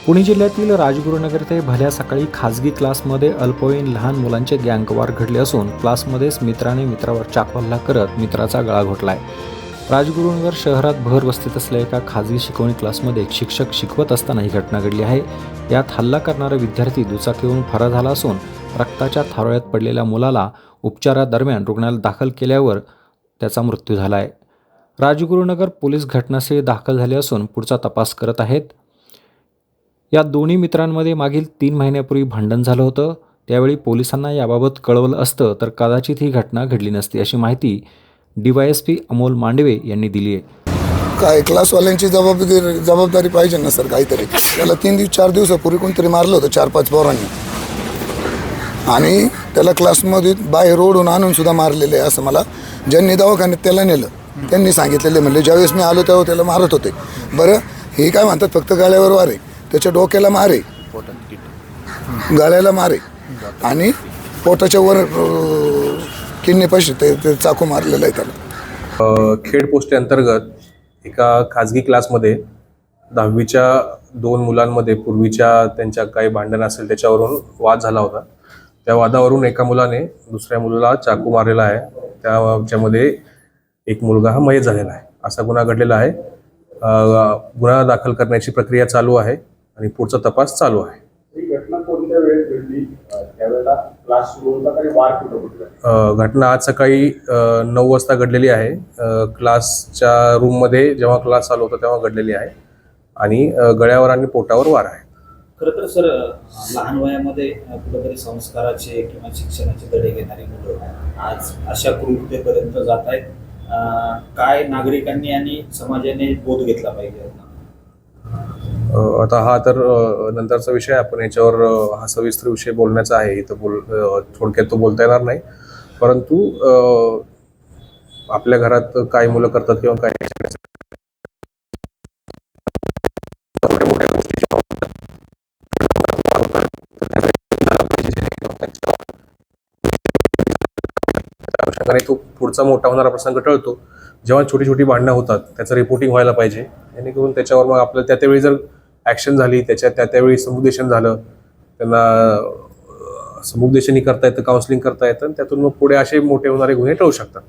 पुणे जिल्ह्यातील राजगुरुनगर ते भल्या सकाळी खासगी क्लासमध्ये अल्पवयीन लहान मुलांचे गँगवार घडले असून क्लासमध्येच मित्राने मित्रावर चाकू हल्ला करत मित्राचा गळा घोटलाय। राजगुरुनगर शहरात भर वस्तीत असलेल्या एका खासगी शिकवणी क्लासमध्ये एक शिक्षक शिकवत असताना ही घटना घडली आहे। यात हल्ला करणारा विद्यार्थी दुचाकीवरून फरार झाला असून रक्ताच्या थारोळ्यात पडलेल्या मुलाला उपचारादरम्यान रुग्णालयात दाखल केल्यावर त्याचा मृत्यू झाला आहे। राजगुरुनगर पोलीस घटनास्थळी दाखल झाले असून पुढचा तपास करत आहेत। या दोन्ही मित्रांमध्ये मागील 3 महिन्यापूर्वी भांडण झालं होतं। त्यावेळी पोलिसांना याबाबत कळवलं असतं तर कदाचित ही घटना घडली नसती, अशी माहिती DYSP अमोल मांडवे यांनी दिली आहे। काय क्लासवाल्यांची जबाबदारी पाहिजे ना सर काहीतरी। त्याला 4 दिवसापूर्वी कोणतरी मारलं होतं 4-5 पोरांनी आणि त्याला क्लासमध्ये बाहेर ओढून आणून सुद्धा मारलेले आहे असं मला ज्यांनी दवाखान्यात त्याला नेलं त्यांनी सांगितलेले। म्हणजे ज्यावेळेस मी आलो तेव्हा त्याला मारत होते। बरं हे काय म्हणतात फक्त गळ्यावर वारे, त्याच्या डोक्याला मारे, गळ्याला मारे आणि पोटाच्या वर किडनीपाशी ते चाकू मारलेलं आहे त्याला। खेड पोस्ट अंतर्गत एका खाजगी क्लासमध्ये 10वीच्या 2 मुलांमध्ये पूर्वीच्या त्यांच्या काही भांडण असेल त्याच्यावरून वाद झाला होता। त्या वादावरून एका मुलाने दुसऱ्या मुलाला चाकू मारलेला आहे। त्याच्यामध्ये एक मुलगा हा मयत झालेला आहे, असा गुन्हा घडलेला आहे। गुन्हा दाखल करण्याची प्रक्रिया चालू आहे आणि पुढचा तपास चालू आहे। ही घटना कोणत्या वेळेस घडली? त्यावेळेला क्लास सुरू होता आणि वार कुठं घडला? घटना आज सकाळी 9 वाजता घडलेली आहे। क्लासच्या रूममध्ये जेव्हा क्लास चालू होता तेव्हा घडलेली आहे आणि गळ्यावर आणि पोटावर वार आहे। खरं तर सर, लहान वयामध्ये कुठेतरी संस्काराचे किंवा शिक्षणाचे धडे घेणारी मुलं आज अशा क्रूरतेपर्यंत जात आहेत। काय नागरिकांनी आणि समाजाने बोध घेतला पाहिजे? आता हा तर नंतरचा विषय, आपण याच्यावर हा सविस्तर विषय बोलण्याचा आहे। इथं थोडक्यात तो बोलता येणार नाही, परंतु आपल्या घरात काय मुलं करतात किंवा काय तो पुढचा मोठा होणारा प्रसंग टळतो जेव्हा छोटी छोटी भांडणं होतात। त्याचं रिपोर्टिंग व्हायला पाहिजे, जेणेकरून त्याच्यावर मग आपलं त्यावेळी जर ॲक्शन झाली, त्यावेळी समुपदेशन झालं, त्यांना समुपदेशनही करता येतं, काउन्सिलिंग करता येतं, त्यातून मग पुढे असे मोठे होणारे गुन्हे टळू शकतात।